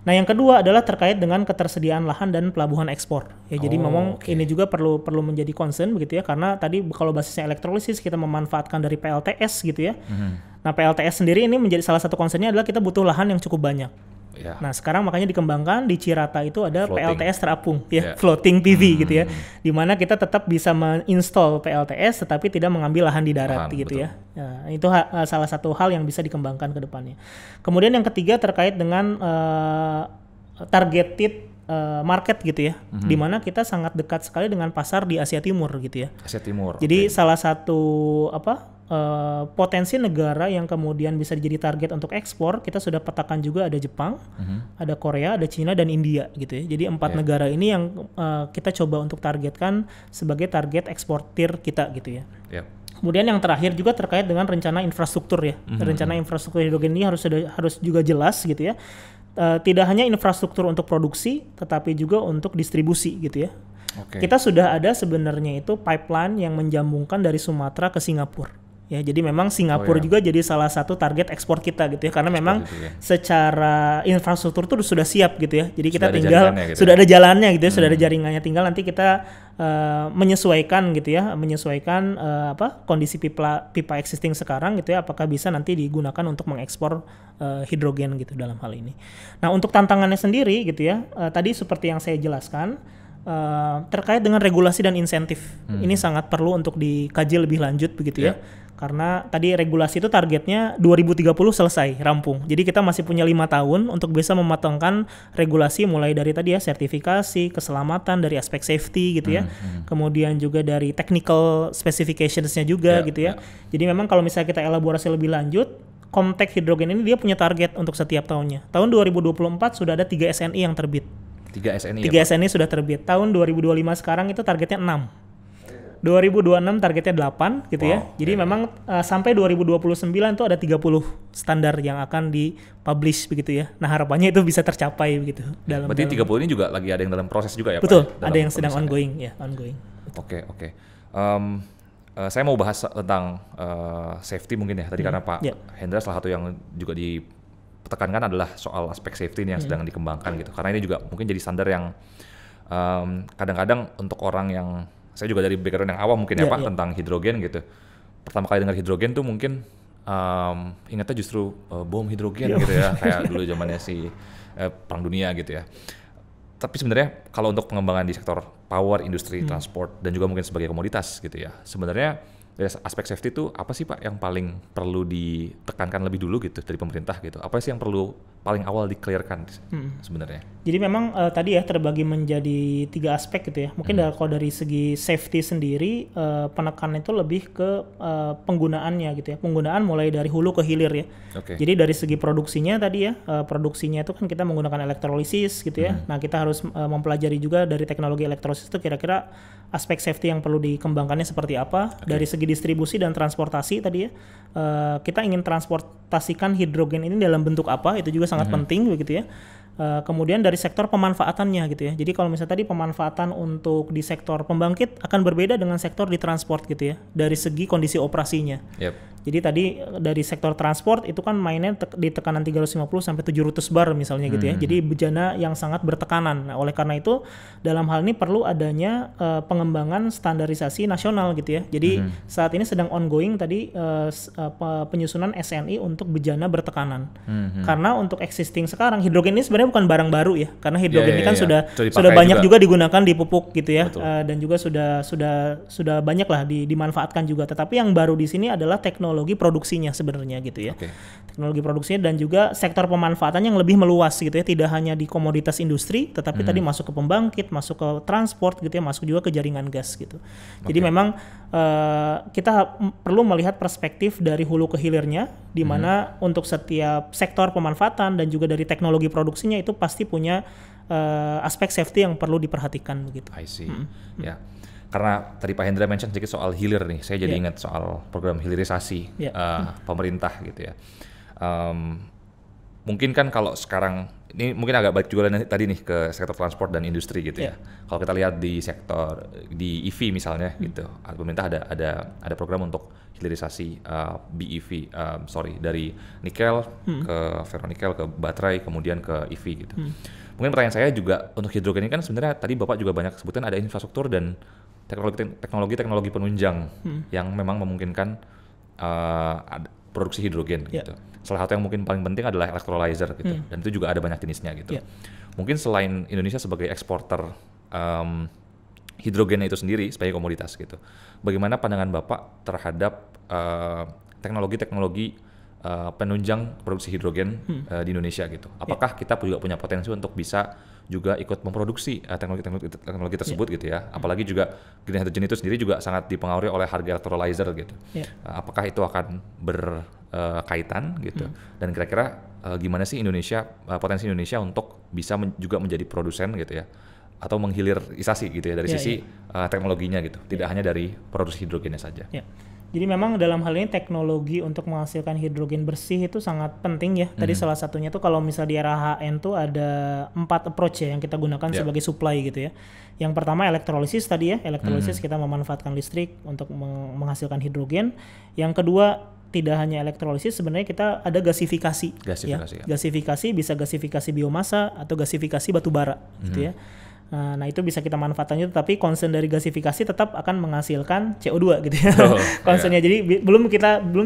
Nah, yang kedua adalah terkait dengan ketersediaan lahan dan pelabuhan ekspor. Ya, jadi memang ini juga perlu menjadi concern begitu ya, karena tadi kalau basisnya elektrolisis kita memanfaatkan dari PLTS gitu ya. Nah, PLTS sendiri ini menjadi salah satu concernnya adalah kita butuh lahan yang cukup banyak. Ya. Nah, sekarang makanya dikembangkan di Cirata itu ada PLTS terapung ya, floating PV gitu ya. Di mana kita tetap bisa menginstall PLTS tetapi tidak mengambil lahan di darat gitu ya. Nah, itu salah satu hal yang bisa dikembangkan ke depannya. Kemudian yang ketiga terkait dengan targeted market gitu ya. Di mana kita sangat dekat sekali dengan pasar di Asia Timur gitu ya. Asia Timur. Jadi salah satu potensi negara yang kemudian bisa jadi target untuk ekspor, kita sudah petakan juga ada Jepang, ada Korea, ada Cina dan India gitu ya. Jadi 4 negara ini yang kita coba untuk targetkan sebagai target eksportir kita gitu ya. Kemudian yang terakhir juga terkait dengan rencana infrastruktur ya. Rencana infrastruktur hidrogen ini harus juga jelas gitu ya. Tidak hanya infrastruktur untuk produksi, tetapi juga untuk distribusi gitu ya. Kita sudah ada sebenarnya itu pipeline yang menjambungkan dari Sumatera ke Singapura. Ya, jadi memang Singapura juga jadi salah satu target ekspor kita gitu ya, karena memang secara infrastruktur tuh sudah siap gitu ya. Jadi kita tinggal sudah ada jalannya gitu ya, sudah ada jaringannya, tinggal nanti kita menyesuaikan gitu ya, kondisi pipa existing sekarang gitu ya, apakah bisa nanti digunakan untuk mengekspor hidrogen gitu dalam hal ini. Nah, untuk tantangannya sendiri gitu ya, tadi seperti yang saya jelaskan, terkait dengan regulasi dan insentif. Ini sangat perlu untuk dikaji lebih lanjut begitu ya. Karena tadi regulasi itu targetnya 2030 selesai, rampung. Jadi kita masih punya 5 tahun untuk bisa mematangkan regulasi mulai dari tadi ya sertifikasi, keselamatan dari aspek safety gitu ya. Kemudian juga dari technical specifications-nya juga gitu ya. Jadi memang kalau misalnya kita elaborasi lebih lanjut, Komtek Hidrogen ini dia punya target untuk setiap tahunnya. Tahun 2024 sudah ada 3 SNI yang terbit. 3 SNI 3 SNI sudah terbit. Tahun 2025 sekarang itu targetnya 6. 2026 targetnya 8 gitu ya. Jadi memang sampai 2029 itu ada 30 standar yang akan dipublish begitu ya. Nah, harapannya itu bisa tercapai begitu. Berarti 30 ini juga lagi ada yang dalam proses juga ya, Betul, Pak? Betul, ada yang sedang ongoing ya, ongoing. Oke. Saya mau bahas tentang safety mungkin ya. Tadi karena Pak Hendra salah satu yang juga ditekankan adalah soal aspek safety ini yang sedang dikembangkan gitu. Karena ini juga mungkin jadi standar yang kadang-kadang untuk orang yang, saya juga dari background yang awam mungkin Pak tentang hidrogen gitu. Pertama kali dengar hidrogen tuh mungkin ingatnya justru bom hidrogen gitu ya, kayak dulu zamannya perang dunia gitu ya. Tapi sebenarnya kalau untuk pengembangan di sektor power, industri, transport dan juga mungkin sebagai komoditas gitu ya, sebenarnya dari aspek safety itu apa sih Pak yang paling perlu ditekankan lebih dulu gitu dari pemerintah gitu? Apa sih yang perlu paling awal di-clearkan sebenarnya? Jadi memang tadi ya terbagi menjadi 3 aspek gitu ya. Mungkin kalau dari segi safety sendiri penekanan itu lebih ke penggunaannya gitu ya. Penggunaan mulai dari hulu ke hilir ya. Jadi dari segi produksinya tadi ya, produksinya itu kan kita menggunakan elektrolisis gitu ya. Nah, kita harus mempelajari juga dari teknologi elektrolisis itu kira-kira aspek safety yang perlu dikembangkannya seperti apa. Dari segi distribusi dan transportasi tadi ya, kita ingin transportasikan hidrogen ini dalam bentuk apa, itu juga sangat penting begitu ya. Kemudian dari sektor pemanfaatannya gitu ya. Jadi kalau misalnya tadi pemanfaatan untuk di sektor pembangkit akan berbeda dengan sektor di transport gitu ya, dari segi kondisi operasinya. Jadi tadi dari sektor transport itu kan mainnya di tekanan 350 sampai 700 bar misalnya gitu ya. Jadi bejana yang sangat bertekanan. Nah, oleh karena itu dalam hal ini perlu adanya pengembangan standarisasi nasional gitu ya. Jadi saat ini sedang ongoing tadi penyusunan SNI untuk bejana bertekanan. Karena untuk existing sekarang hidrogen ini sebenarnya bukan barang baru ya. Karena hidrogen ini kan sudah banyak juga digunakan di pupuk gitu ya. Dan juga sudah banyak lah dimanfaatkan juga. Tetapi yang baru di sini adalah teknologi produksinya sebenarnya gitu ya. Teknologi produksinya dan juga sektor pemanfaatan yang lebih meluas gitu ya, tidak hanya di komoditas industri tetapi tadi masuk ke pembangkit, masuk ke transport gitu ya, masuk juga ke jaringan gas gitu. Jadi memang kita perlu melihat perspektif dari hulu ke hilirnya, di mana untuk setiap sektor pemanfaatan dan juga dari teknologi produksinya itu pasti punya aspek safety yang perlu diperhatikan begitu. I see. Ya. karena tadi Pak Hendra mention sedikit soal hilir nih, saya jadi ingat soal program hilirisasi pemerintah gitu ya. Mungkin kan kalau sekarang ini mungkin agak balik juga tadi nih ke sektor transport dan industri gitu ya. Kalau kita lihat di sektor di EV misalnya gitu, pemerintah ada program untuk hilirisasi BEV, dari nikel ke ferronikel ke baterai kemudian ke EV gitu. Mungkin pertanyaan saya juga untuk hidrogen ini kan sebenarnya tadi Bapak juga banyak sebutkan ada infrastruktur dan teknologi penunjang yang memang memungkinkan produksi hidrogen gitu. Salah satu yang mungkin paling penting adalah electrolyzer gitu, dan itu juga ada banyak jenisnya gitu. Mungkin selain Indonesia sebagai eksporter hidrogennya itu sendiri sebagai komoditas gitu, bagaimana pandangan Bapak terhadap teknologi-teknologi penunjang produksi hidrogen di Indonesia gitu? Apakah kita juga punya potensi untuk bisa juga ikut memproduksi teknologi tersebut gitu ya? Apalagi juga green hydrogen itu sendiri juga sangat dipengaruhi oleh harga electrolyzer gitu. Apakah itu akan berkaitan gitu? Dan kira-kira gimana sih potensi Indonesia untuk bisa juga menjadi produsen gitu ya? Atau menghilirisasi gitu ya dari sisi teknologinya gitu, tidak hanya dari produksi hidrogennya saja. Jadi memang dalam hal ini teknologi untuk menghasilkan hidrogen bersih itu sangat penting ya. Tadi salah satunya tuh kalau misal di era HN tuh ada 4 approach ya yang kita gunakan sebagai supply gitu ya. Yang pertama elektrolisis tadi ya, elektrolisis kita memanfaatkan listrik untuk menghasilkan hidrogen. Yang kedua tidak hanya elektrolisis, sebenarnya kita ada gasifikasi. Gasifikasi bisa gasifikasi biomasa atau gasifikasi batu bara gitu ya. Nah itu bisa kita manfaatkan itu, tapi concern dari gasifikasi tetap akan menghasilkan CO2 gitu ya. Concernnya jadi belum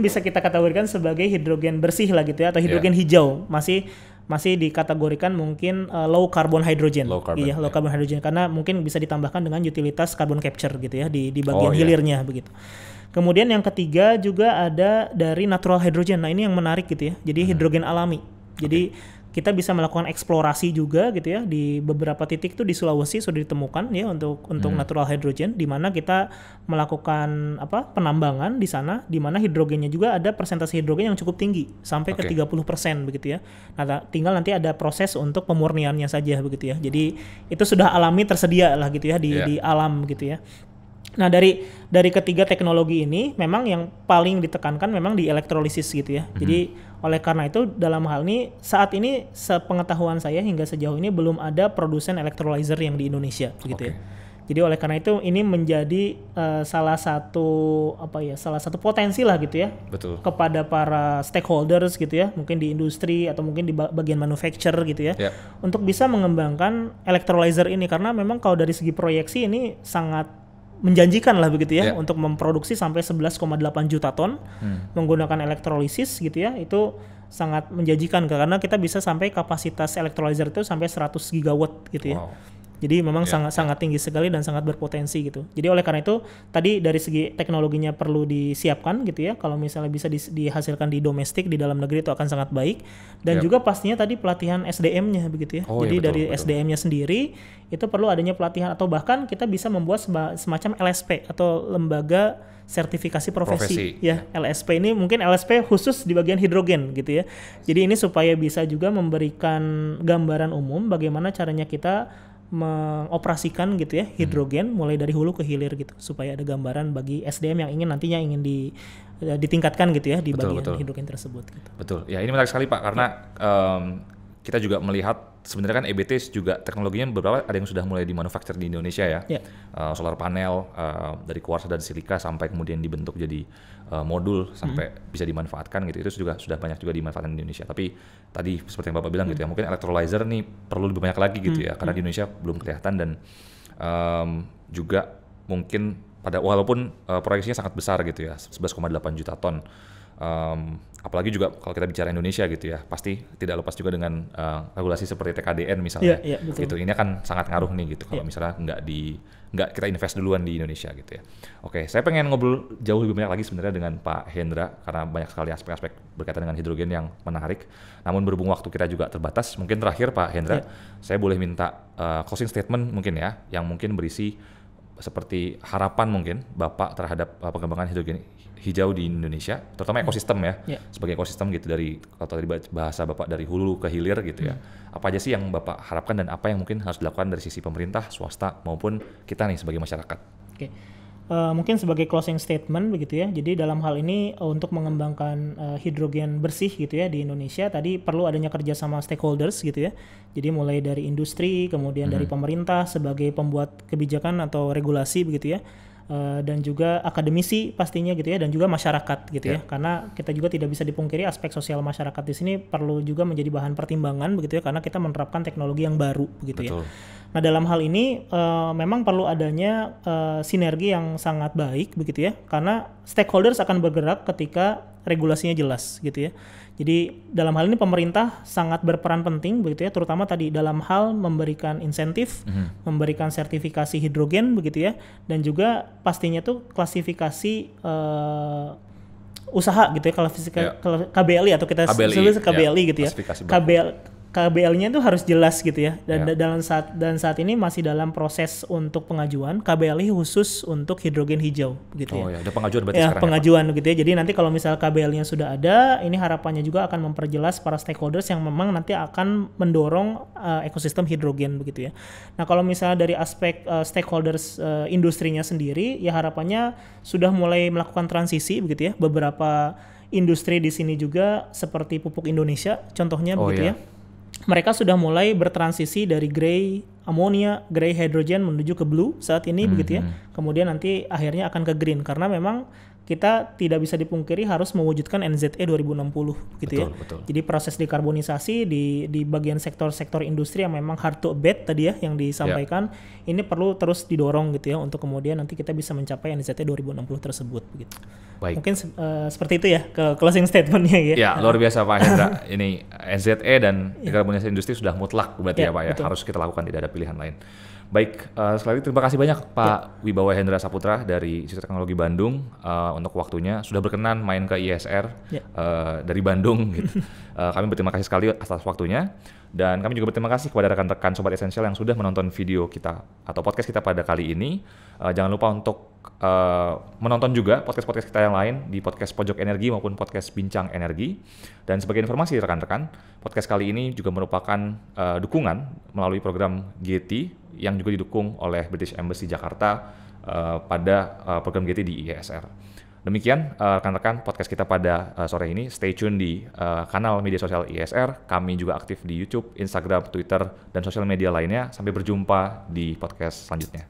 bisa kita kategorikan sebagai hidrogen bersih lah gitu ya, atau hidrogen hijau, masih dikategorikan mungkin low carbon hydrogen. Low carbon hydrogen karena mungkin bisa ditambahkan dengan utilitas carbon capture gitu ya di bagian hilirnya begitu. Kemudian yang ketiga juga ada dari natural hydrogen. Nah ini yang menarik gitu ya. Jadi hidrogen alami. Jadi kita bisa melakukan eksplorasi juga gitu ya di beberapa titik tuh di Sulawesi sudah ditemukan ya untuk natural hydrogen, di mana kita melakukan penambangan di sana, di mana hidrogennya juga ada persentase hidrogen yang cukup tinggi sampai ke 30% begitu ya. Nah tinggal nanti ada proses untuk pemurniannya saja begitu ya. Jadi itu sudah alami tersedia lah gitu ya di alam gitu ya. Nah dari ketiga teknologi ini memang yang paling ditekankan memang di elektrolisis gitu ya. Jadi oleh karena itu dalam hal ini saat ini sepengetahuan saya hingga sejauh ini belum ada produsen electrolyzer yang di Indonesia gitu ya. Jadi oleh karena itu ini menjadi salah satu potensi lah gitu ya. Betul. Kepada para stakeholders gitu ya, mungkin di industri atau mungkin di bagian manufacturer gitu ya. Untuk bisa mengembangkan electrolyzer ini, karena memang kalau dari segi proyeksi ini sangat menjanjikan lah begitu ya, untuk memproduksi sampai 11,8 juta ton menggunakan elektrolisis gitu ya. Itu sangat menjanjikan karena kita bisa sampai kapasitas electrolyzer itu sampai 100 gigawatt gitu ya. Jadi memang sangat tinggi sekali dan sangat berpotensi gitu. Jadi oleh karena itu tadi dari segi teknologinya perlu disiapkan gitu ya. Kalau misalnya bisa dihasilkan di domestik, di dalam negeri, itu akan sangat baik. Dan juga pastinya tadi pelatihan SDM-nya begitu ya. Jadi dari SDM-nya sendiri itu perlu adanya pelatihan, atau bahkan kita bisa membuat semacam LSP atau lembaga sertifikasi profesi. Ya, LSP ini mungkin LSP khusus di bagian hidrogen gitu ya. Jadi ini supaya bisa juga memberikan gambaran umum bagaimana caranya kita mengoperasikan gitu ya hidrogen mulai dari hulu ke hilir gitu, supaya ada gambaran bagi SDM yang nantinya ingin ditingkatkan gitu ya di bagian hidrogen tersebut gitu. Betul. Ya ini menarik sekali Pak, karena kita juga melihat sebenarnya kan EBT juga teknologinya beberapa ada yang sudah mulai dimanufaktur di Indonesia ya. Solar panel dari kuarsa dan silika sampai kemudian dibentuk jadi modul sampai bisa dimanfaatkan gitu. Itu juga sudah banyak juga dimanfaatkan di Indonesia. Tapi tadi seperti yang Bapak bilang gitu ya, mungkin electrolyzer nih perlu lebih banyak lagi gitu ya, karena di Indonesia belum kelihatan. Dan juga mungkin walaupun proyeksinya sangat besar gitu ya, 11,8 juta ton. Apalagi juga kalau kita bicara Indonesia gitu ya, pasti tidak lepas juga dengan regulasi seperti TKDN misalnya. Gitu. Ini akan sangat ngaruh nih gitu kalau misalnya nggak kita invest duluan di Indonesia gitu ya. Oke, saya pengen ngobrol jauh lebih banyak lagi sebenarnya dengan Pak Hendra karena banyak sekali aspek-aspek berkaitan dengan hidrogen yang menarik. Namun berhubung waktu kita juga terbatas, mungkin terakhir Pak Hendra, saya boleh minta closing statement mungkin ya, yang mungkin berisi seperti harapan mungkin Bapak terhadap pengembangan hidrogen hijau di Indonesia, terutama ekosistem ya, sebagai ekosistem gitu, dari kalau tadi bahasa Bapak dari hulu ke hilir gitu ya. Apa aja sih yang Bapak harapkan dan apa yang mungkin harus dilakukan dari sisi pemerintah, swasta maupun kita nih sebagai masyarakat? Oke. Mungkin sebagai closing statement begitu ya. Jadi dalam hal ini untuk mengembangkan hidrogen bersih gitu ya di Indonesia tadi perlu adanya kerjasama stakeholders gitu ya. Jadi mulai dari industri, kemudian dari pemerintah sebagai pembuat kebijakan atau regulasi begitu ya. Dan juga akademisi pastinya gitu ya, dan juga masyarakat gitu ya. Karena kita juga tidak bisa dipungkiri aspek sosial masyarakat di sini perlu juga menjadi bahan pertimbangan begitu ya, karena kita menerapkan teknologi yang baru begitu ya. Nah dalam hal ini memang perlu adanya sinergi yang sangat baik begitu ya, karena stakeholders akan bergerak ketika regulasinya jelas gitu ya. Jadi dalam hal ini pemerintah sangat berperan penting begitu ya, terutama tadi dalam hal memberikan insentif, memberikan sertifikasi hidrogen begitu ya, dan juga pastinya tuh klasifikasi usaha gitu ya, KBLI atau kita sebut KBLI gitu ya. KBL-nya itu harus jelas gitu ya, dan saat ini masih dalam proses untuk pengajuan KBLI khusus untuk hidrogen hijau gitu ya. Ada pengajuan berarti ya, sekarang pengajuan gitu ya. Jadi nanti kalau misal KBL-nya sudah ada, ini harapannya juga akan memperjelas para stakeholders yang memang nanti akan mendorong ekosistem hidrogen begitu ya. Nah kalau misalnya dari aspek stakeholders industrinya sendiri, ya harapannya sudah mulai melakukan transisi begitu ya. Beberapa industri di sini juga seperti Pupuk Indonesia contohnya begitu ya. Mereka sudah mulai bertransisi dari grey ammonia, grey hydrogen menuju ke blue saat ini begitu ya. Kemudian nanti akhirnya akan ke green, karena memang kita tidak bisa dipungkiri harus mewujudkan NZE 2060 gitu ya. Betul. Jadi proses dekarbonisasi di bagian sektor-sektor industri yang memang hard to abate tadi ya yang disampaikan, ini perlu terus didorong gitu ya untuk kemudian nanti kita bisa mencapai NZE 2060 tersebut begitu. Baik. Mungkin seperti itu ya ke closing statementnya ya. Ya, luar biasa Pak Hendra. Ini NZE dan dekarbonisasi industri sudah mutlak berarti ya Pak ya. Betul. Harus kita lakukan, tidak ada pilihan lain. Baik, sekali lagi terima kasih banyak Pak Wibawa Hendra Saputra dari Institut Teknologi Bandung untuk waktunya, sudah berkenan main ke ISR dari Bandung gitu. Kami berterima kasih sekali atas waktunya, dan kami juga berterima kasih kepada rekan-rekan Sobat Esensial yang sudah menonton video kita atau podcast kita pada kali ini. Jangan lupa untuk menonton juga podcast-podcast kita yang lain di podcast Pojok Energi maupun podcast Bincang Energi. Dan sebagai informasi rekan-rekan, podcast kali ini juga merupakan dukungan melalui program GT yang juga didukung oleh British Embassy Jakarta pada program GT di ISR. Demikian rekan-rekan podcast kita pada sore ini. Stay tune di kanal media sosial ISR. Kami juga aktif di YouTube, Instagram, Twitter, dan sosial media lainnya. Sampai berjumpa di podcast selanjutnya.